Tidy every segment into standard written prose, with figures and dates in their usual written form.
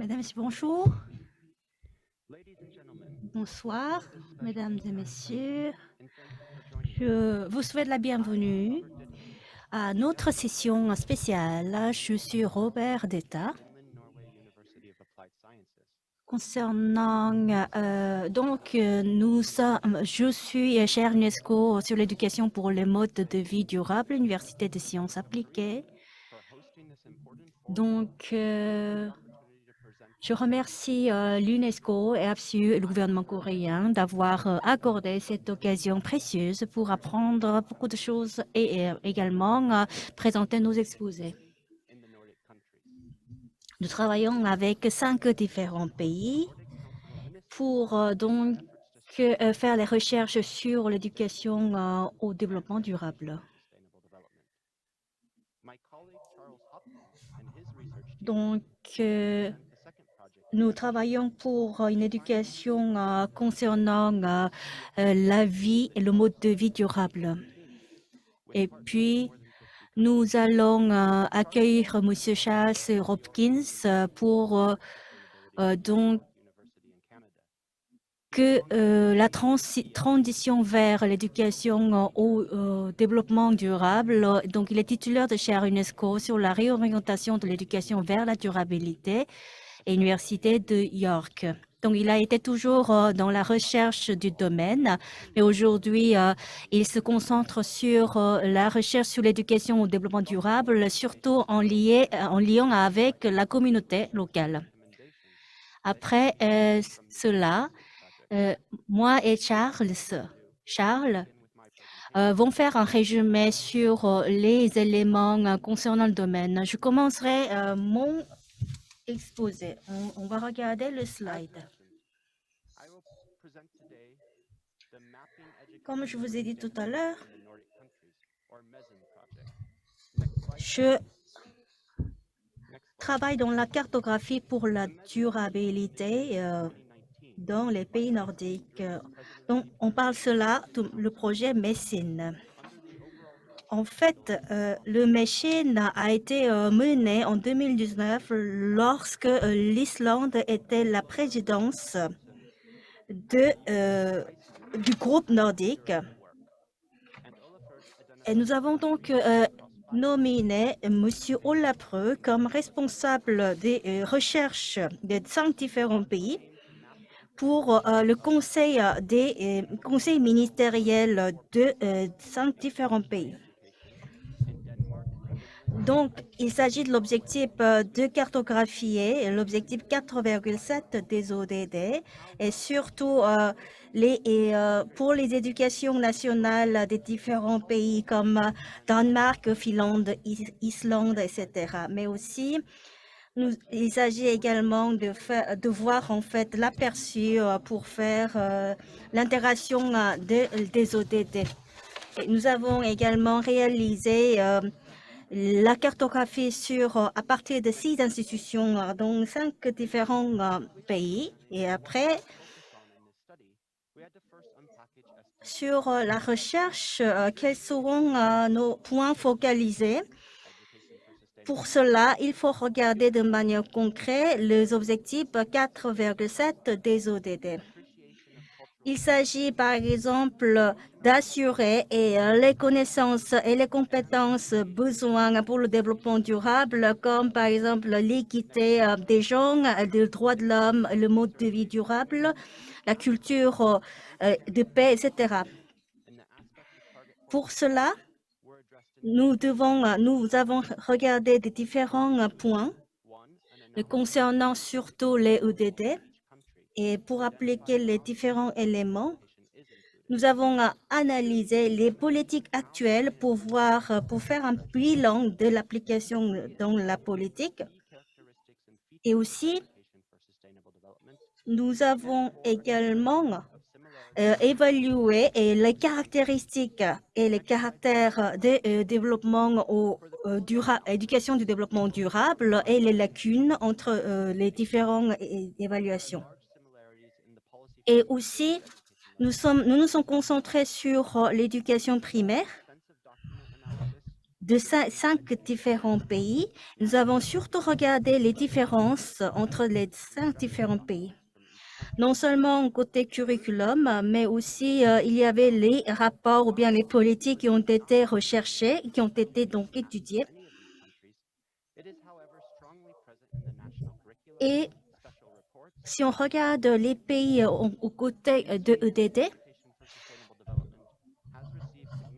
Mesdames et messieurs, bonjour. Bonsoir, mesdames et messieurs. Je vous souhaite la bienvenue à notre session spéciale. Je suis Robert Detta. Concernant, je suis chaire UNESCO sur l'éducation pour les modes de vie durables, Université de sciences appliquées. Je remercie l'UNESCO et APSU et le gouvernement coréen d'avoir accordé cette occasion précieuse pour apprendre beaucoup de choses et également présenter nos exposés. Nous travaillons avec 5 différents pays pour faire les recherches sur l'éducation au développement durable. Nous travaillons pour une éducation concernant la vie et le mode de vie durable. Et puis, nous allons accueillir M. Charles Hopkins pour que la transition vers l'éducation au développement durable. Donc, il est titulaire de chaire UNESCO sur la réorientation de l'éducation vers la durabilité et Université de York. Donc, il a été toujours dans la recherche du domaine, mais aujourd'hui, il se concentre sur la recherche sur l'éducation au développement durable, surtout en lien avec la communauté locale. Après cela, moi et Charles vont faire un résumé sur les éléments concernant le domaine. Je commencerai mon exposé. On va regarder le slide. Comme je vous ai dit tout à l'heure, je travaille dans la cartographie pour la durabilité dans les pays nordiques. Donc, on parle cela, le projet Messine. En fait, le Messine a été mené en 2019 lorsque l'Islande était la présidence du groupe nordique. Et nous avons donc nominé M. Olapreux comme responsable des recherches des 5 différents pays pour le conseil ministériel de 5 différents pays. Donc, il s'agit de l'objectif de cartographier l'objectif 4,7 des ODD et surtout pour les éducations nationales des différents pays comme Danemark, Finlande, Islande, etc. Mais aussi, il s'agit également de voir en fait l'aperçu pour faire l'intégration des ODD. Et nous avons également réalisé la cartographie à partir de 6 institutions dans 5 différents pays. Et après, sur la recherche, quels seront nos points focalisés? Pour cela, il faut regarder de manière concrète les objectifs 4,7 des ODD. Il s'agit par exemple d'assurer les connaissances et les compétences besoin pour le développement durable, comme par exemple l'équité des gens, les droits de l'homme, le mode de vie durable, la culture de paix, etc. Pour cela, nous avons regardé des différents points concernant surtout les EDD. Et pour appliquer les différents éléments, nous avons analysé les politiques actuelles pour faire un bilan de l'application dans la politique. Et aussi, nous avons également évalué les caractéristiques et les caractères de développement éducation du développement durable et les lacunes entre les différentes évaluations. Et aussi, nous nous sommes concentrés sur l'éducation primaire, de cinq différents pays. Nous avons surtout regardé les différences entre les 5 différents pays. Non seulement côté curriculum, mais aussi il y avait les rapports ou bien les politiques qui ont été recherchées, qui ont été donc étudiées. Et si on regarde les pays aux côtés de EDD,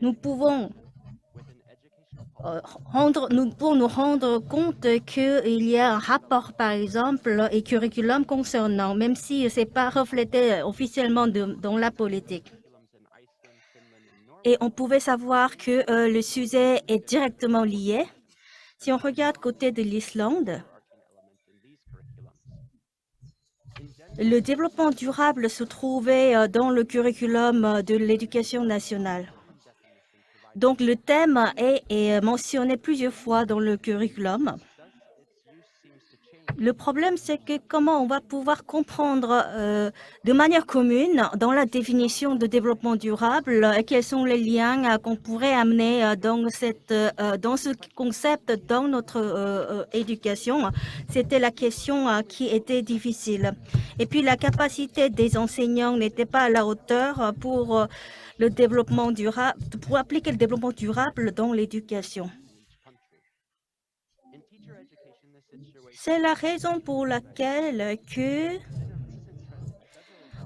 nous pouvons nous pouvons nous rendre compte qu'il y a un rapport, par exemple, et curriculum concernant, même si ce n'est pas reflété officiellement dans la politique. Et on pouvait savoir que le sujet est directement lié. Si on regarde côté de l'Islande, le développement durable se trouvait dans le curriculum de l'éducation nationale. Donc, le thème est mentionné plusieurs fois dans le curriculum. Le problème, c'est que comment on va pouvoir comprendre de manière commune dans la définition de développement durable quels sont les liens qu'on pourrait amener dans ce concept dans notre éducation. C'était la question qui était difficile. Et puis, la capacité des enseignants n'était pas à la hauteur pour le développement durable, pour appliquer le développement durable dans l'éducation. C'est la raison pour laquelle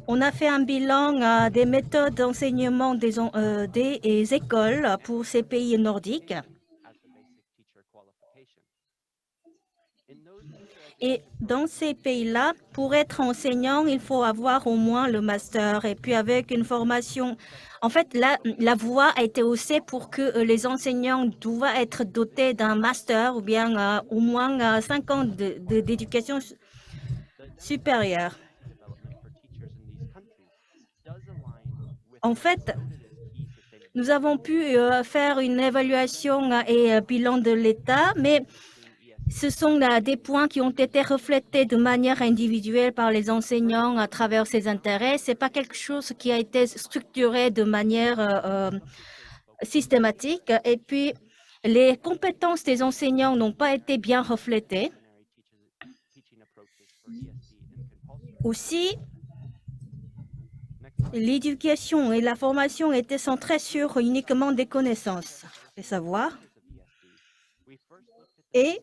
on a fait un bilan des méthodes d'enseignement des écoles pour ces pays nordiques. Et dans ces pays-là, pour être enseignant, il faut avoir au moins le master. Et puis avec une formation, en fait, la voie a été haussée pour que les enseignants doivent être dotés d'un master ou bien au moins 5 ans d'éducation supérieure. En fait, nous avons pu faire une évaluation et bilan de l'État, mais ce sont des points qui ont été reflétés de manière individuelle par les enseignants à travers ces intérêts. Ce n'est pas quelque chose qui a été structuré de manière systématique. Et puis, les compétences des enseignants n'ont pas été bien reflétées. Aussi, l'éducation et la formation étaient centrées sur uniquement des connaissances, des savoirs. Et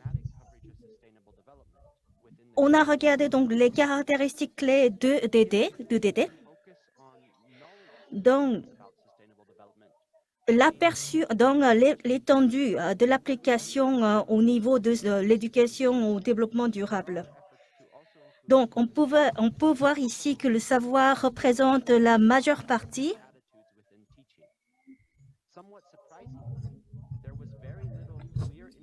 on a regardé donc les caractéristiques clés de DD. Donc, l'aperçu, dans l'étendue de l'application au niveau de l'éducation au développement durable. Donc, on peut voir ici que le savoir représente la majeure partie.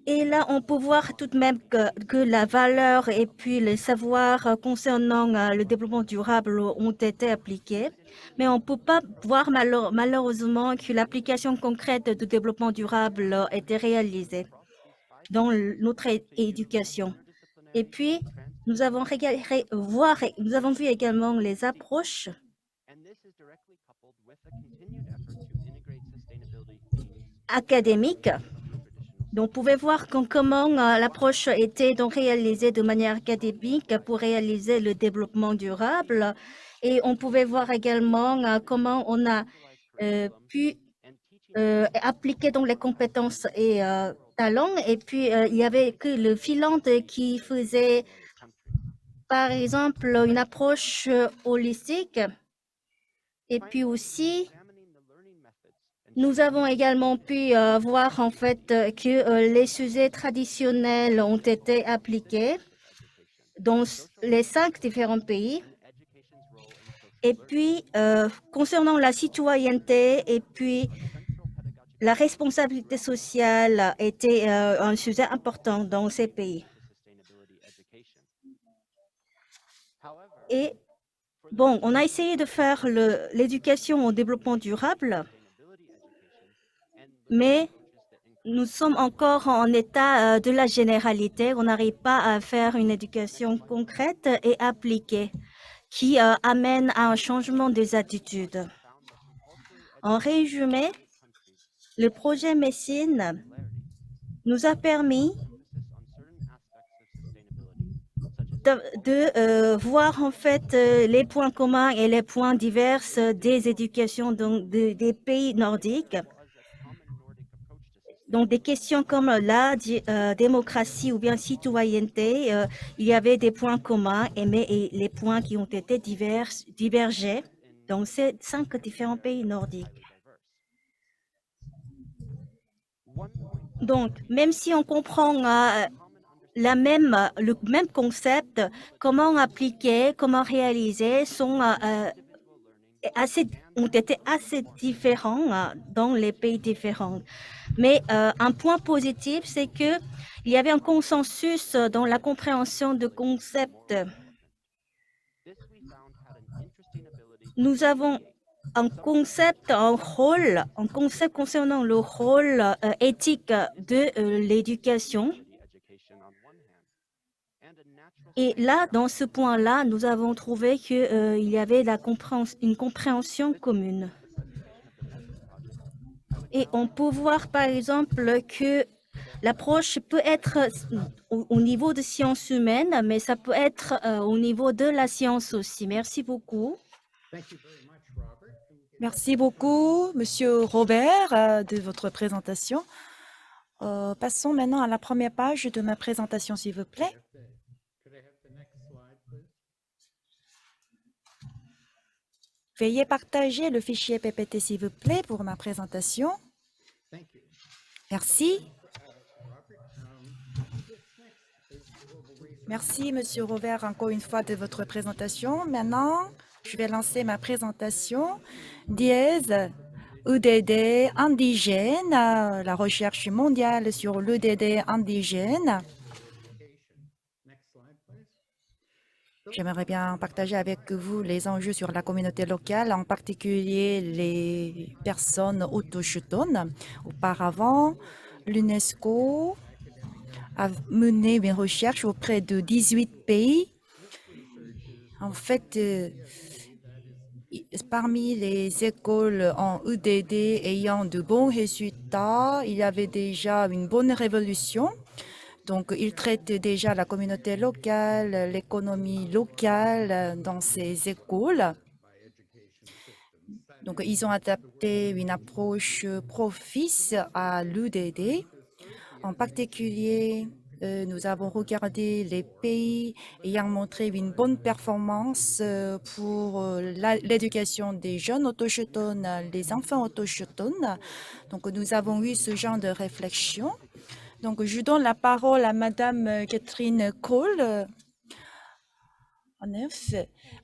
Et là, on peut voir tout de même que la valeur et puis le savoir concernant le développement durable ont été appliqués. Mais on ne peut pas voir malheureusement que l'application concrète du développement durable a été réalisée dans notre éducation. Et puis, nous avons vu également les approches académiques. Donc, vous pouvez voir comment l'approche était donc réalisée de manière académique pour réaliser le développement durable. Et on pouvait voir également comment on a pu appliquer donc les compétences et talents. Et puis, il y avait que le Finlande qui faisait, par exemple, une approche holistique. Et puis aussi, nous avons également pu voir en fait que les sujets traditionnels ont été appliqués dans les 5 différents pays. Et puis, concernant la citoyenneté et puis la responsabilité sociale était un sujet important dans ces pays. Et bon, on a essayé de faire l'éducation au développement durable, mais nous sommes encore en état de la généralité. On n'arrive pas à faire une éducation concrète et appliquée qui amène à un changement des attitudes. En résumé, le projet Messine nous a permis voir en fait les points communs et les points divers des éducations des pays nordiques. Donc, des questions comme la démocratie ou bien citoyenneté, il y avait des points communs et les points qui ont été divergés dans ces 5 différents pays nordiques. Donc, même si on comprend le même concept, comment appliquer, comment réaliser ont été assez différents dans les pays différents. Mais un point positif, c'est qu'il y avait un consensus dans la compréhension de concepts. Nous avons un concept concernant le rôle éthique de l'éducation. Et là, dans ce point-là, nous avons trouvé qu'il y avait une compréhension commune. Et on peut voir, par exemple, que l'approche peut être au niveau de sciences humaines, mais ça peut être au niveau de la science aussi. Merci beaucoup. Merci beaucoup, Monsieur Robert, de votre présentation. Passons maintenant à la première page de ma présentation, s'il vous plaît. Veuillez partager le fichier PPT, s'il vous plaît, pour ma présentation. Merci. Merci, Monsieur Robert, encore une fois de votre présentation. Maintenant, je vais lancer ma présentation. Dièse, UDD indigène, la recherche mondiale sur l'UDD indigène. J'aimerais bien partager avec vous les enjeux sur la communauté locale, en particulier les personnes autochtones. Auparavant, l'UNESCO a mené une recherche auprès de 18 pays. En fait, parmi les écoles en UDD ayant de bons résultats, il y avait déjà une bonne révolution. Donc, ils traitent déjà la communauté locale, l'économie locale dans ces écoles. Donc, ils ont adapté une approche propice à l'UDD. En particulier, nous avons regardé les pays ayant montré une bonne performance pour l'éducation des jeunes autochtones, les enfants autochtones. Donc, nous avons eu ce genre de réflexion. Donc, je donne la parole à Madame Catherine Cole.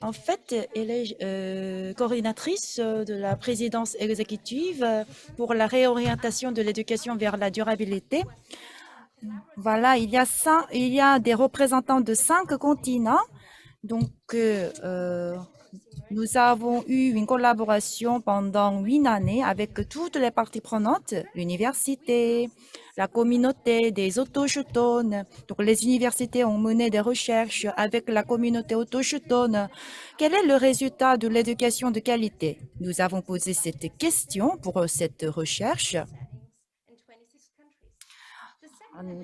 En fait, elle est coordinatrice de la présidence exécutive pour la réorientation de l'éducation vers la durabilité. Voilà, il y a des représentants de 5 continents. Donc, nous avons eu une collaboration pendant 8 années avec toutes les parties prenantes, l'université, la communauté des autochtones. Donc, les universités ont mené des recherches avec la communauté autochtone. Quel est le résultat de l'éducation de qualité? Nous avons posé cette question pour cette recherche.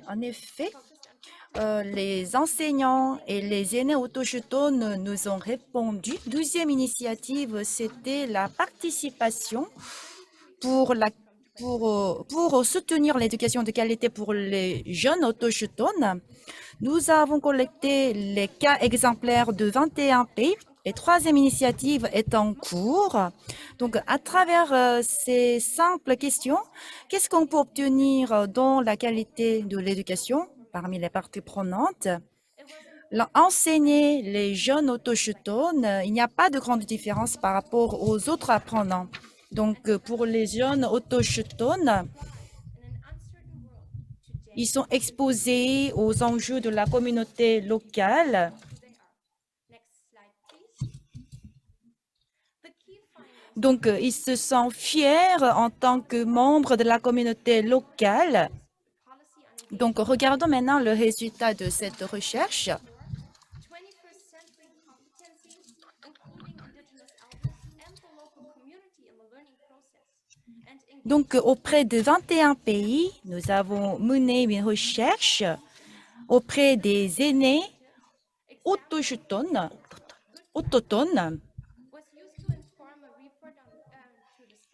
En effet, les enseignants et les aînés autochtones nous ont répondu. Deuxième initiative, c'était la participation pour soutenir l'éducation de qualité pour les jeunes autochtones. Nous avons collecté les cas exemplaires de 21 pays. Et troisième initiative est en cours. Donc, à travers ces simples questions, qu'est-ce qu'on peut obtenir dans la qualité de l'éducation parmi les parties prenantes? Enseigner les jeunes autochtones, il n'y a pas de grande différence par rapport aux autres apprenants. Donc, pour les jeunes autochtones, ils sont exposés aux enjeux de la communauté locale. Donc, ils se sentent fiers en tant que membres de la communauté locale. Donc, regardons maintenant le résultat de cette recherche. Donc, auprès de 21 pays, nous avons mené une recherche auprès des aînés autochtones.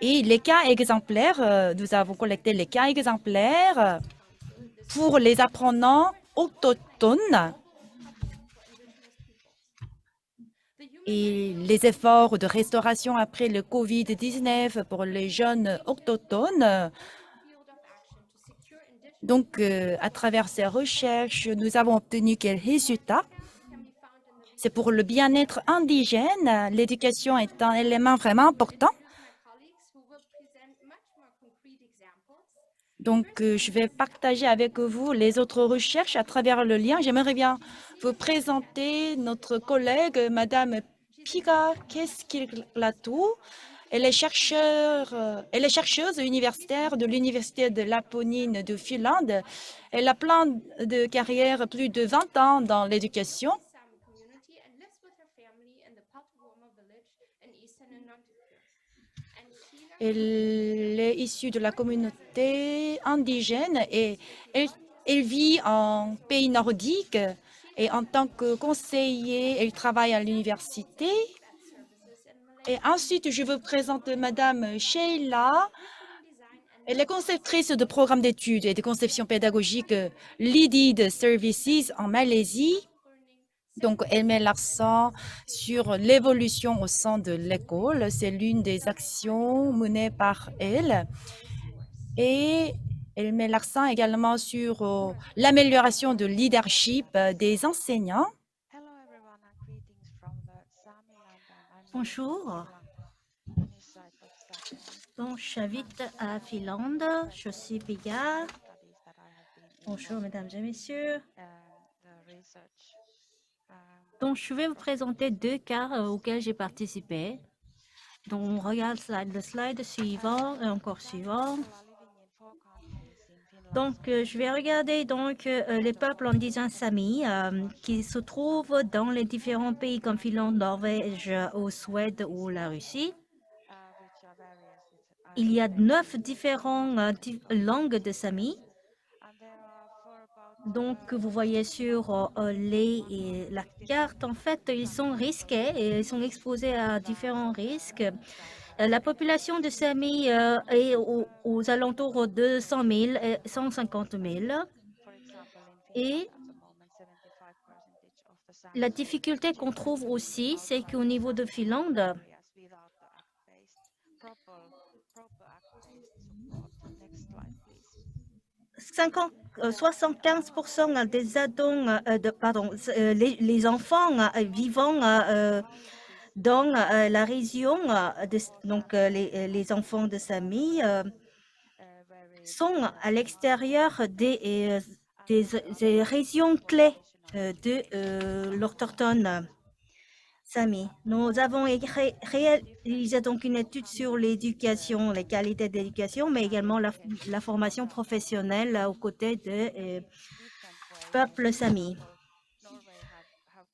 Et les cas exemplaires, nous avons collecté les cas exemplaires pour les apprenants autochtones et les efforts de restauration après le COVID-19 pour les jeunes autochtones. Donc, à travers ces recherches, nous avons obtenu quels résultats? C'est pour le bien-être indigène. L'éducation est un élément vraiment important. Donc, je vais partager avec vous les autres recherches à travers le lien. J'aimerais bien vous présenter notre collègue, Madame Pika Keskilatu. Elle est chercheuse universitaire de l'Université de Laponine de Finlande. Elle a plein de carrières, plus de 20 ans dans l'éducation. Elle est issue de la communauté indigène et elle vit en pays nordique. Et en tant que conseiller, elle travaille à l'université. Et ensuite, je veux présenter Madame Sheila. Elle est conceptrice de programmes d'études et de conception pédagogique Leaded Services en Malaisie. Donc, elle met l'accent sur l'évolution au sein de l'école. C'est l'une des actions menées par elle. Et elle met l'accent également sur l'amélioration de leadership des enseignants. Bonjour. Donc, j'habite à Finlande. Je suis Pia. Bonjour, mesdames et messieurs. Donc, je vais vous présenter 2 cas auxquels j'ai participé. Donc, on regarde le slide suivant et encore suivant. Donc, je vais regarder donc les peuples indigènes Sami qui se trouvent dans les différents pays comme Finlande, Norvège, ou Suède ou la Russie. Il y a 9 différentes langues de Sami. Donc, vous voyez sur la carte, en fait, ils sont risqués et ils sont exposés à différents risques. La population de Sami est aux alentours de 100 000 et 150 000. Et la difficulté qu'on trouve aussi, c'est qu'au niveau de Finlande, 75% des ados, les enfants vivant dans la région, donc les enfants de Sami, sont à l'extérieur des régions clés de l'autochtone Sami. Nous avons réalisé donc une étude sur l'éducation, les qualités d'éducation, mais également la formation professionnelle aux côtés de peuple Sami.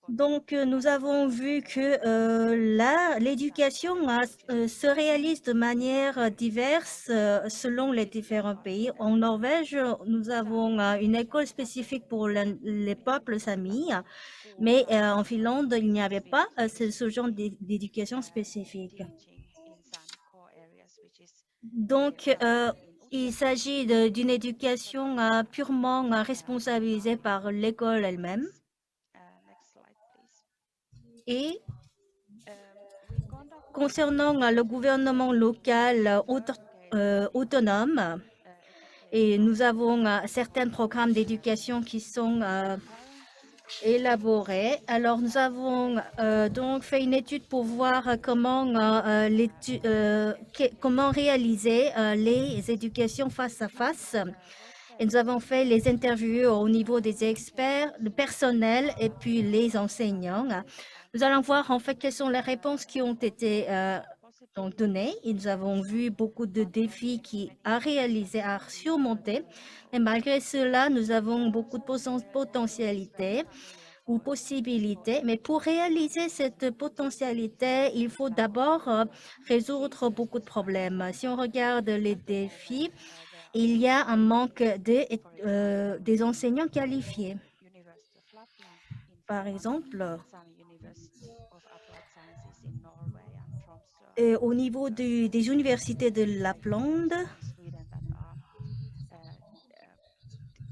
Donc, nous avons vu que l'éducation se réalise de manière diverse selon les différents pays. En Norvège, nous avons une école spécifique pour les peuples Sami, mais en Finlande, il n'y avait pas ce genre d'éducation spécifique. Donc, il s'agit d'une éducation purement responsabilisée par l'école elle-même. Et concernant le gouvernement local autonome, et nous avons certains programmes d'éducation qui sont élaborés. Alors, nous avons donc fait une étude pour voir comment réaliser les éducations face à face. Et nous avons fait les interviews au niveau des experts, le personnel et puis les enseignants. Nous allons voir en fait quelles sont les réponses qui ont été donc données. Et nous avons vu beaucoup de défis à réaliser, à surmonter. Et malgré cela, nous avons beaucoup de potentialités. ou possibilités. Mais pour réaliser cette potentialité, il faut d'abord résoudre beaucoup de problèmes. Si on regarde les défis, il y a un manque des enseignants qualifiés. Par exemple, au niveau des universités de Lapland,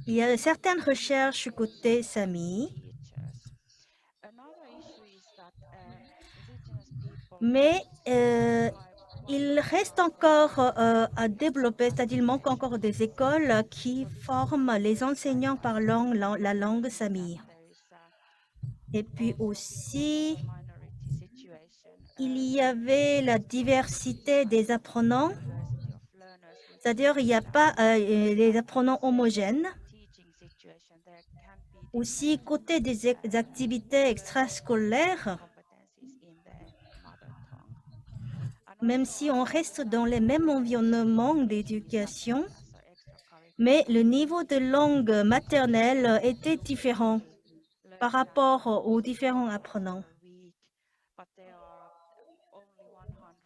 il y a certaines recherches côté Sami, mais il reste encore à développer, c'est-à-dire il manque encore des écoles qui forment les enseignants parlant la langue Sami. Et puis aussi, il y avait la diversité des apprenants, c'est-à-dire il n'y a pas les apprenants homogènes. Aussi, côté des activités extrascolaires, même si on reste dans les mêmes environnements d'éducation, mais le niveau de langue maternelle était différent par rapport aux différents apprenants.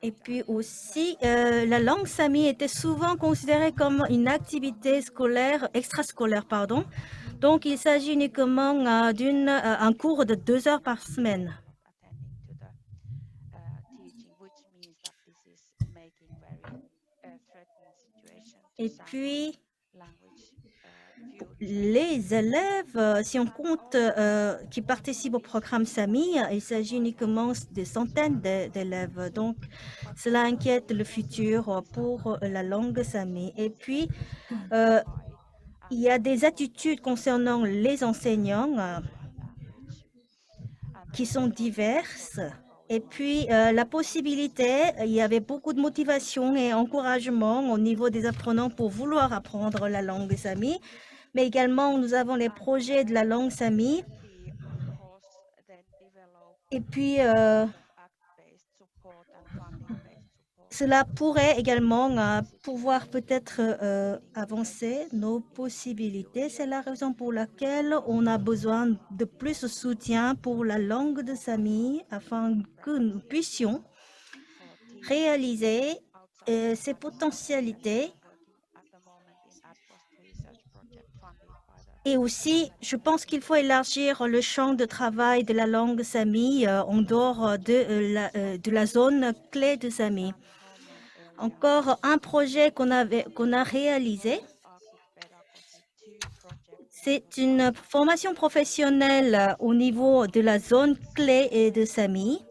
Et puis aussi, la langue Sami était souvent considérée comme une activité scolaire, extrascolaire, pardon. Donc, il s'agit uniquement d'un cours de 2 heures par semaine. Et puis, les élèves, si on compte qui participent au programme SAMI, il s'agit uniquement de centaines d'élèves. Donc, cela inquiète le futur pour la langue SAMI. Et puis, il y a des attitudes concernant les enseignants qui sont diverses. Et puis, la possibilité, il y avait beaucoup de motivation et encouragement au niveau des apprenants pour vouloir apprendre la langue Sami. Mais également, nous avons les projets de la langue Sami. Et puis, cela pourrait également pouvoir peut-être avancer nos possibilités. C'est la raison pour laquelle on a besoin de plus de soutien pour la langue de Sami afin que nous puissions réaliser ses potentialités. Et aussi, je pense qu'il faut élargir le champ de travail de la langue Sami en dehors de la zone clé de Sami. Encore un projet qu'on a réalisé, c'est une formation professionnelle au niveau de la zone clé de Sami.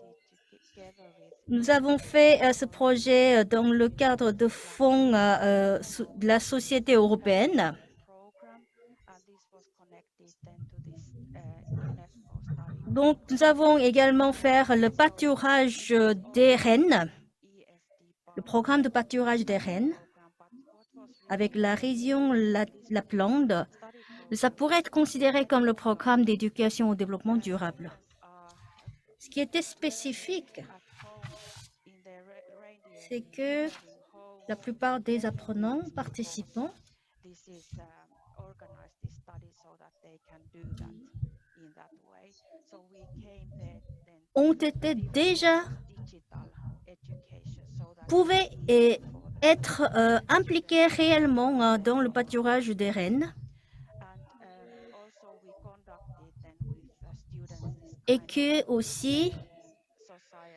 Nous avons fait ce projet dans le cadre de fonds de la société européenne. Donc, nous avons également fait le pâturage des rennes, le programme de pâturage des rennes avec la région Lapland. Ça pourrait être considéré comme le programme d'éducation au développement durable. Ce qui était spécifique, c'est que la plupart des apprenants participants ont été déjà pouvaient être impliqués réellement dans le pâturage des rennes et que aussi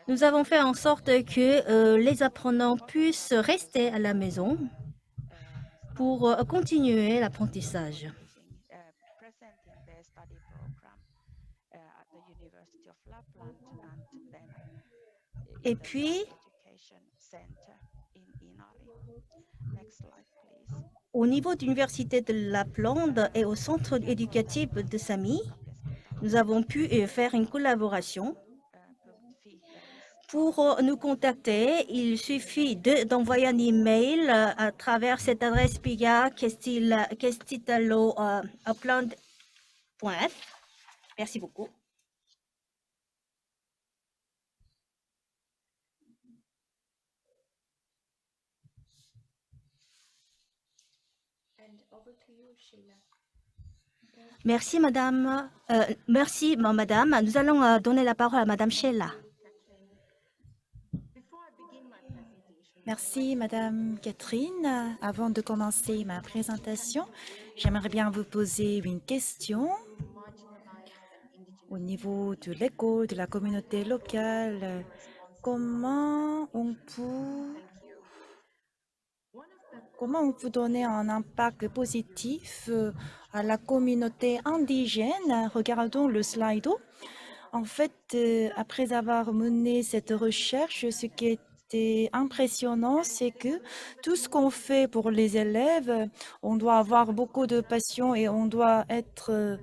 nous avons fait en sorte que les apprenants puissent rester à la maison pour continuer l'apprentissage. Et puis, au niveau de l'Université de Lapland et au centre éducatif de Sami, nous avons pu faire une collaboration. Pour nous contacter, il suffit d'envoyer un email à travers cette adresse pia@kestitalo.upland.f. Merci beaucoup. Merci, madame. Merci, madame. Nous allons donner la parole à madame Sheila. Merci, Madame Catherine. Avant de commencer ma présentation, j'aimerais bien vous poser une question. Au niveau de l'école, de la communauté locale, comment on peut donner un impact positif à la communauté indigène? Regardons le slide. En fait, après avoir mené cette recherche, ce qui était impressionnant, c'est que tout ce qu'on fait pour les élèves, on doit avoir beaucoup de passion et on doit être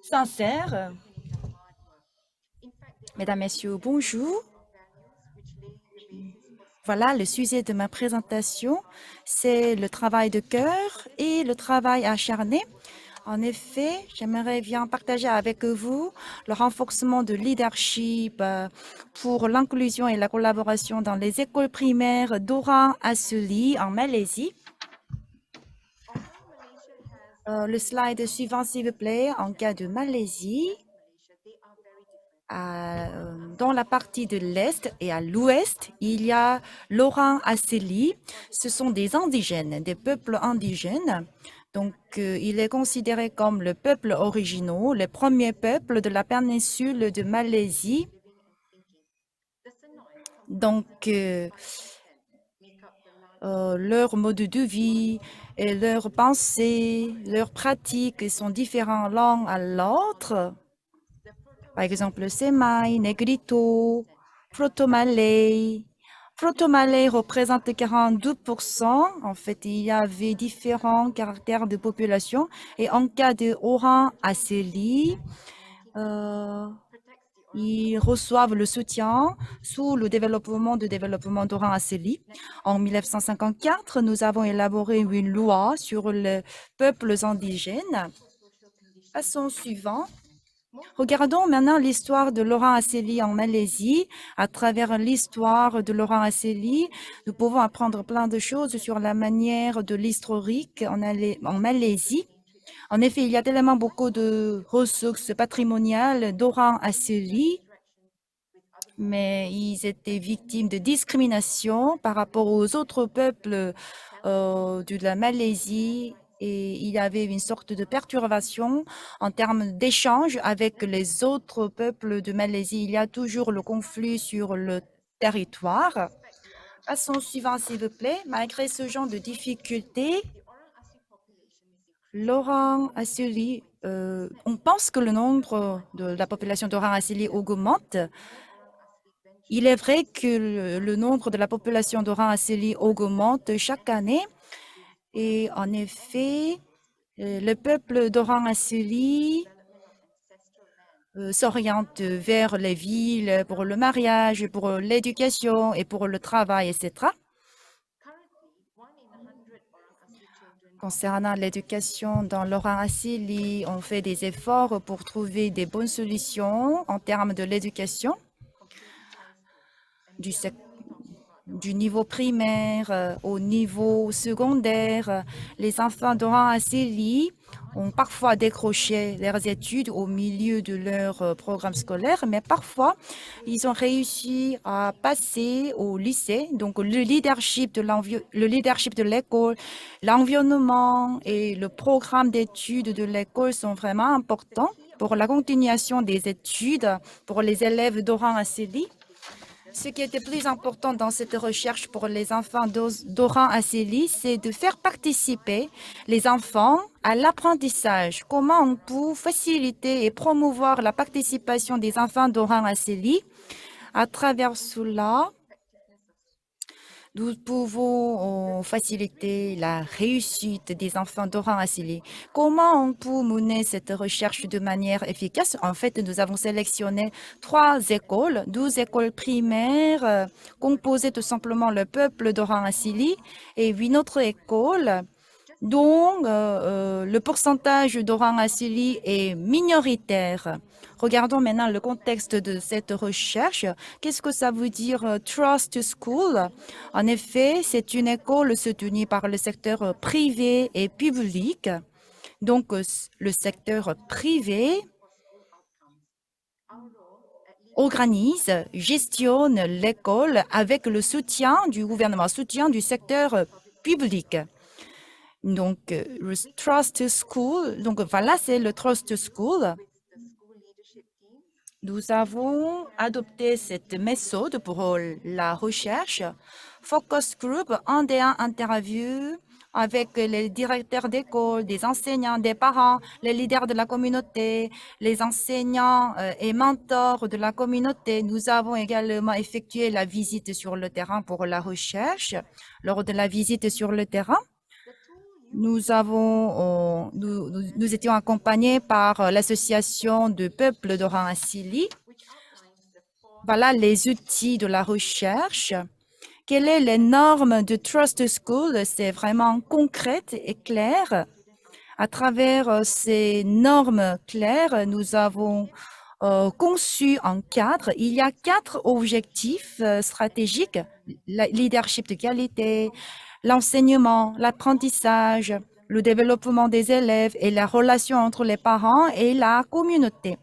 sincère. Mesdames, Messieurs, bonjour. Voilà, le sujet de ma présentation, c'est le travail de cœur et le travail acharné. En effet, j'aimerais bien partager avec vous le renforcement de leadership pour l'inclusion et la collaboration dans les écoles primaires d'Orang Asuli en Malaisie. Le slide suivant, s'il vous plaît, en cas de Malaisie. Dans la partie de l'Est et à l'Ouest, il y a l'Orang Aseli. Ce sont des indigènes, des peuples indigènes. Donc, il est considéré comme le peuple original, le premier peuple de la péninsule de Malaisie. Donc, leur mode de vie et leurs pensées, leurs pratiques sont différents l'un à l'autre. Par exemple, Semai, Negrito, Proto-Malay. Proto-Malay représente 42%. En fait, il y avait différents caractères de population. Et en cas de Orang Aseli, ils reçoivent le soutien sous le développement d'Orang Aseli. En 1954, nous avons élaboré une loi sur les peuples indigènes. Passons au suivant. Regardons maintenant l'histoire de Laurent Asseli en Malaisie. À travers l'histoire de Laurent Asseli, nous pouvons apprendre plein de choses sur la manière de l'historique en Malaisie. En effet, il y a tellement beaucoup de ressources patrimoniales d'Orang Asseli, mais ils étaient victimes de discrimination par rapport aux autres peuples de la Malaisie et il y avait une sorte de perturbation en termes d'échange avec les autres peuples de Malaisie. Il y a toujours le conflit sur le territoire. Passons au suivant, s'il vous plaît. Malgré ce genre de difficultés, l'Orang Aseli, on pense que le nombre de la population d'Orang Aseli augmente. Il est vrai que le nombre de la population d'Orang Aseli augmente chaque année. Et en effet, le peuple d'Orang Aseli s'oriente vers les villes pour le mariage, pour l'éducation et pour le travail, etc. Concernant l'éducation dans l'Orang Aseli, on fait des efforts pour trouver des bonnes solutions en termes de l'éducation du niveau primaire au niveau secondaire. Les enfants d'Orang Aseli ont parfois décroché leurs études au milieu de leur programme scolaire, mais parfois, ils ont réussi à passer au lycée. Donc, le leadership de l'école, l'environnement et le programme d'études de l'école sont vraiment importants pour la continuation des études pour les élèves d'Orang Aseli. Ce qui était plus important dans cette recherche pour les enfants d'Orang Aseli, c'est de faire participer les enfants à l'apprentissage. Comment on peut faciliter et promouvoir la participation des enfants d'Orang Aseli? À travers cela, nous pouvons faciliter la réussite des enfants d'Orang Aseli. Comment on peut mener cette recherche de manière efficace? En fait, nous avons sélectionné 12 écoles primaires composées tout simplement le peuple d'Orang Aseli et une autre école dont le pourcentage d'Oran Asili est minoritaire. Regardons maintenant le contexte de cette recherche. Qu'est-ce que ça veut dire Trust School? En effet, c'est une école soutenue par le secteur privé et public. Donc, le secteur privé organise, gestionne l'école avec le soutien du gouvernement, soutien du secteur public. Donc, le Trust School, donc voilà, c'est le Trust School. Nous avons adopté cette méthode pour la recherche. Focus Group, un des un interview avec les directeurs d'école, des enseignants, des parents, les leaders de la communauté, les enseignants et mentors de la communauté. Nous avons également effectué la visite sur le terrain pour la recherche. Lors de la visite sur le terrain, nous étions accompagnés par l'association de peuples d'Oran Asili. Voilà les outils de la recherche. Quelles sont les normes de Trust School? C'est vraiment concret et clair. À travers ces normes claires, nous avons conçu un cadre. Il y a 4 objectifs stratégiques: le leadership de qualité, l'enseignement, l'apprentissage, le développement des élèves et la relation entre les parents et la communauté.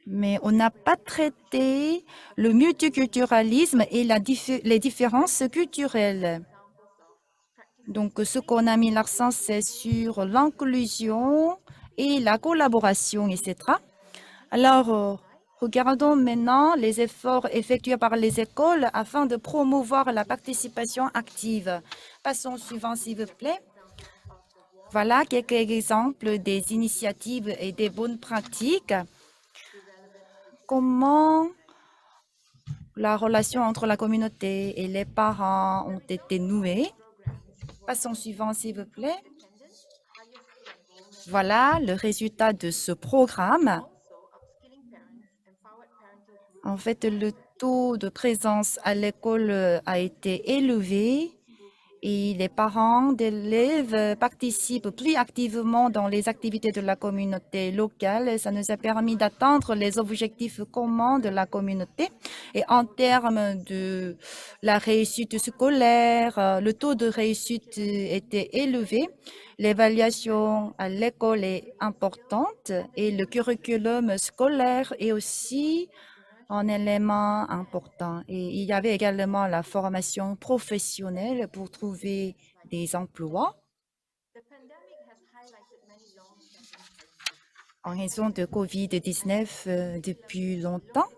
Mais on n'a pas traité le multiculturalisme et les différences culturelles. Donc, ce qu'on a mis l'accent, c'est sur l'inclusion et la collaboration, etc. Alors, regardons maintenant les efforts effectués par les écoles afin de promouvoir la participation active. Passons au suivant, s'il vous plaît. Voilà quelques exemples des initiatives et des bonnes pratiques. Comment la relation entre la communauté et les parents ont été nouées. Passons au suivant, s'il vous plaît. Voilà le résultat de ce programme. En fait, le taux de présence à l'école a été élevé et les parents d'élèves participent plus activement dans les activités de la communauté locale. Ça nous a permis d'atteindre les objectifs communs de la communauté. Et en termes de la réussite scolaire, le taux de réussite était élevé. L'évaluation à l'école est importante et le curriculum scolaire est aussi un élément important. Et il y avait également la formation professionnelle pour trouver des emplois. En raison de COVID-19 depuis longtemps,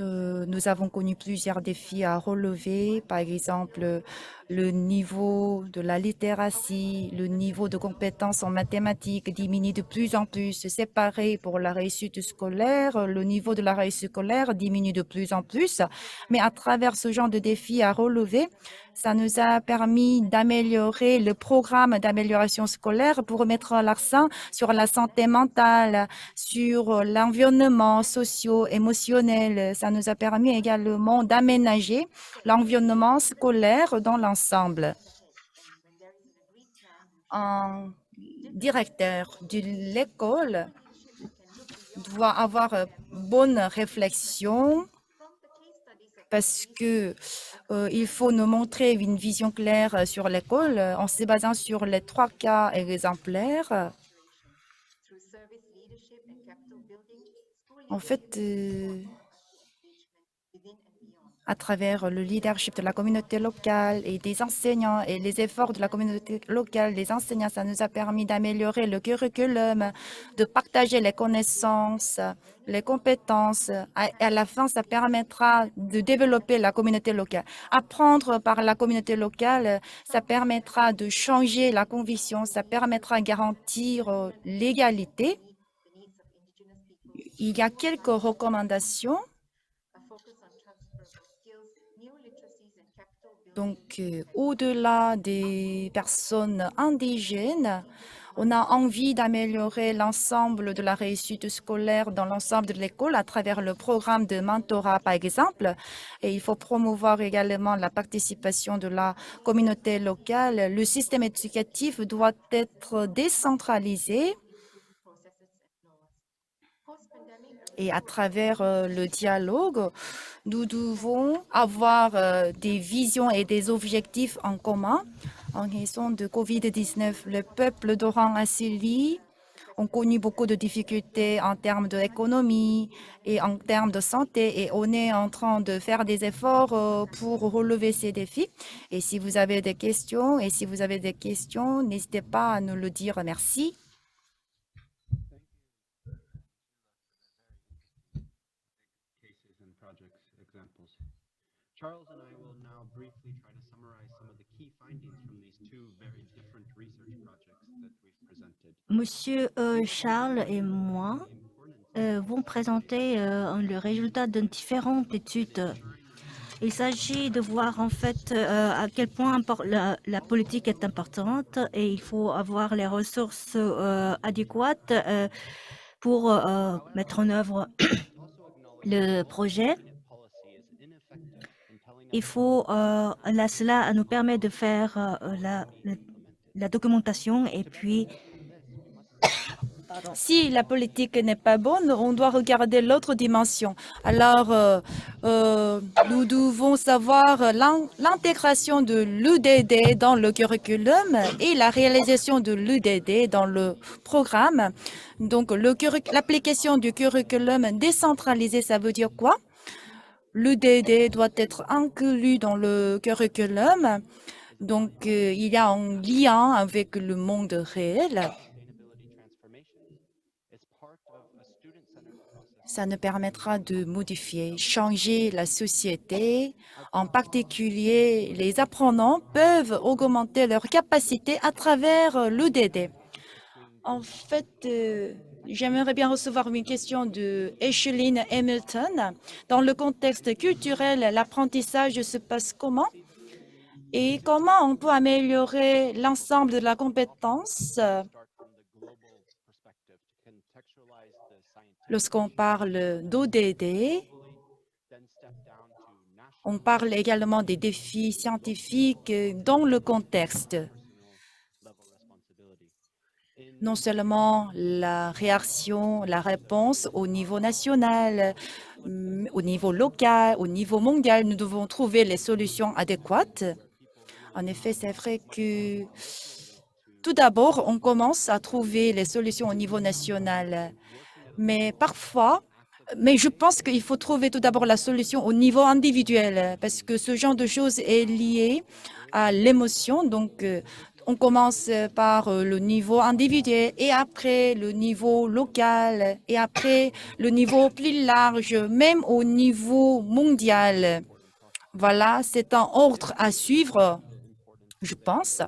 nous avons connu plusieurs défis à relever, par exemple le niveau de la littératie, le niveau de compétences en mathématiques diminue de plus en plus. C'est pareil pour la réussite scolaire, le niveau de la réussite scolaire diminue de plus en plus. Mais à travers ce genre de défis à relever, ça nous a permis d'améliorer le programme d'amélioration scolaire pour mettre l'accent sur la santé mentale, sur l'environnement socio-émotionnel. Ça nous a permis également d'aménager l'environnement scolaire dans l'ensemble. Un directeur de l'école doit avoir bonne réflexion parce que il faut nous montrer une vision claire sur l'école en se basant sur les 3 cas exemplaires. En fait, à travers le leadership de la communauté locale et des enseignants et les efforts de la communauté locale, des enseignants, ça nous a permis d'améliorer le curriculum, de partager les connaissances, les compétences. À la fin, ça permettra de développer la communauté locale. Apprendre par la communauté locale, ça permettra de changer la conviction, ça permettra de garantir l'égalité. Il y a quelques recommandations. Donc, au-delà des personnes indigènes, On a envie d'améliorer l'ensemble de la réussite scolaire dans l'ensemble de l'école à travers le programme de mentorat, par exemple. Et il faut promouvoir également la participation de la communauté locale. Le système éducatif doit être décentralisé. Et à travers le dialogue, nous devons avoir des visions et des objectifs en commun. En raison de COVID-19, le peuple d'Oran Assili ont connu beaucoup de difficultés en termes d'économie et en termes de santé, et on est en train de faire des efforts pour relever ces défis. Et si vous avez des questions, n'hésitez pas à nous le dire. Merci. Charles and I will now briefly try to summarize some of the key findings from these two very different research projects that we've presented. Monsieur Charles et moi vont présenter le résultat de différentes études. Il s'agit de voir en fait à quel point la politique est importante et il faut avoir les ressources adéquates pour mettre en œuvre le projet. Il faut, cela nous permet de faire la documentation et puis Si la politique n'est pas bonne, on doit regarder l'autre dimension. Alors, nous devons savoir l'intégration de l'UDD dans le curriculum et la réalisation de l'UDD dans le programme. Donc, l'application du curriculum décentralisé, ça veut dire quoi? L'UDD doit être inclus dans le curriculum. Donc, il y a un lien avec le monde réel. Ça nous permettra de modifier, changer la société. En particulier, les apprenants peuvent augmenter leurs capacités à travers l'UDD. En fait, j'aimerais bien recevoir une question de Aisheline Hamilton. Dans le contexte culturel, l'apprentissage se passe comment? Et comment on peut améliorer l'ensemble de la compétence? Lorsqu'on parle d'ODD, on parle également des défis scientifiques dans le contexte. Non seulement la réaction, la réponse au niveau national, au niveau local, au niveau mondial, nous devons trouver les solutions adéquates. En effet, c'est vrai que tout d'abord, on commence à trouver les solutions au niveau national. Mais je pense qu'il faut trouver tout d'abord la solution au niveau individuel, parce que ce genre de choses est lié à l'émotion. Donc, on commence par le niveau individuel et après le niveau local et après le niveau plus large, même au niveau mondial. Voilà, c'est un ordre à suivre, je pense.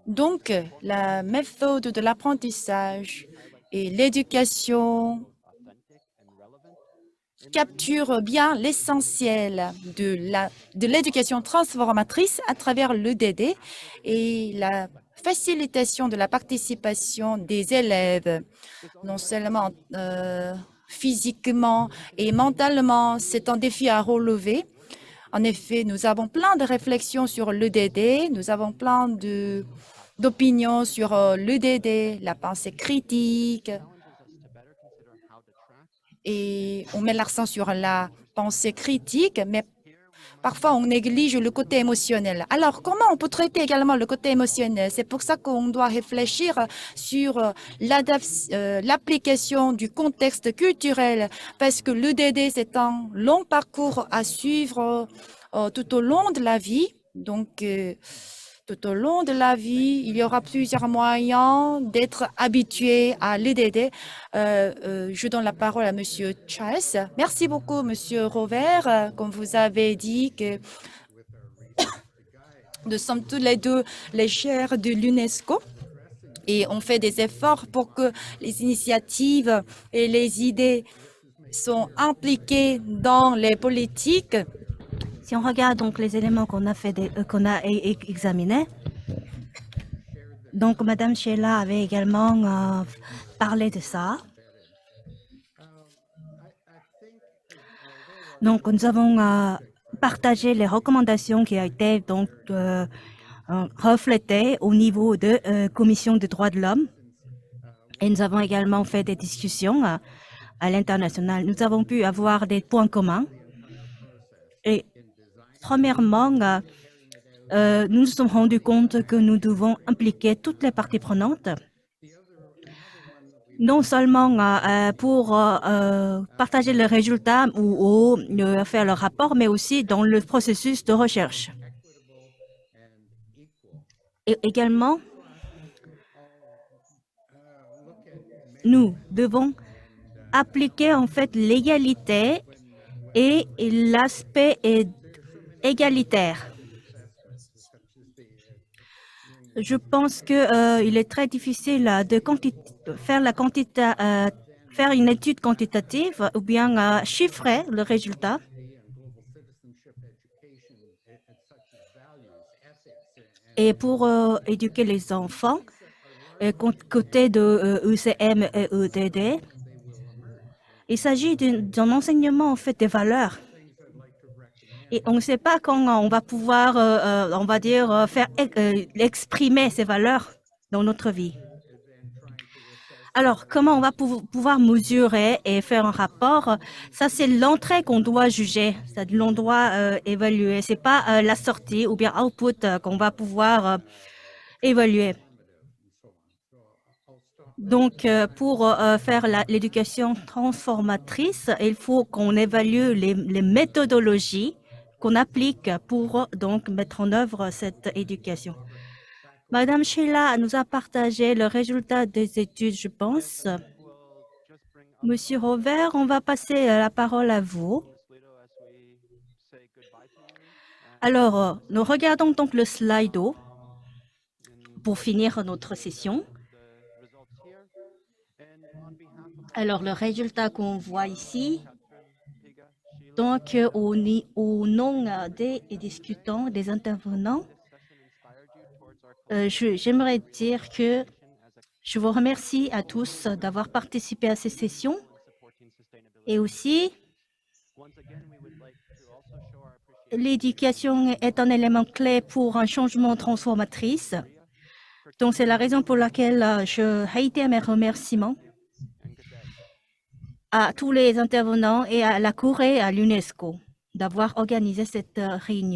Donc, la méthode de l'apprentissage et l'éducation capturent bien l'essentiel de l'éducation transformatrice à travers l'EDD et la facilitation de la participation des élèves, non seulement physiquement et mentalement. C'est un défi à relever. En effet, nous avons plein de réflexions sur l'EDD, nous avons plein d'opinions sur l'EDD, la pensée critique, et on met l'accent sur la pensée critique, mais parfois on néglige le côté émotionnel. Alors, comment on peut traiter également le côté émotionnel? C'est pour ça qu'on doit réfléchir sur l'application du contexte culturel, parce que l'EDD, c'est un long parcours à suivre tout au long de la vie. Donc, tout au long de la vie, il y aura plusieurs moyens d'être habitué à l'EDD. Je donne la parole à Monsieur Charles. Merci beaucoup, Monsieur Robert. Comme vous avez dit, que nous sommes tous les deux les chairs de l'UNESCO et on fait des efforts pour que les initiatives et les idées sont impliquées dans les politiques. Si on regarde donc les éléments qu'on a examinés, Donc, Madame Sheila avait également parlé de ça. Donc, nous avons partagé les recommandations qui ont été donc reflétées au niveau de Commission des droits de l'homme. Et nous avons également fait des discussions à l'international. Nous avons pu avoir des points communs. Et premièrement, nous nous sommes rendus compte que nous devons impliquer toutes les parties prenantes, non seulement pour partager les résultats ou faire le rapport, mais aussi dans le processus de recherche. Et également, nous devons appliquer en fait l'égalité et l'aspect égalitaire. Je pense qu'il est très difficile de faire une étude quantitative ou bien chiffrer le résultat. Et pour éduquer les enfants, côté de ECM et EDD, il s'agit d'un enseignement en fait des valeurs. Et on ne sait pas quand on va pouvoir, on va dire, faire exprimer ces valeurs dans notre vie. Alors, comment on va pouvoir mesurer et faire un rapport? Ça, c'est l'entrée qu'on doit juger, l'on doit évaluer. C'est pas la sortie ou bien output qu'on va pouvoir évaluer. Donc, pour faire l'éducation transformatrice, il faut qu'on évalue les méthodologies qu'on applique pour donc mettre en œuvre cette éducation. Madame Sheila nous a partagé le résultat des études, je pense. Monsieur Robert, on va passer la parole à vous. Alors, nous regardons donc le Slido pour finir notre session. Alors, le résultat qu'on voit ici, donc au nom des discutants, des intervenants, j'aimerais dire que je vous remercie à tous d'avoir participé à ces sessions et aussi l'éducation est un élément clé pour un changement transformatrice. Donc, c'est la raison pour laquelle je réitère mes remerciements à tous les intervenants et à la Cour et à l'UNESCO d'avoir organisé cette réunion.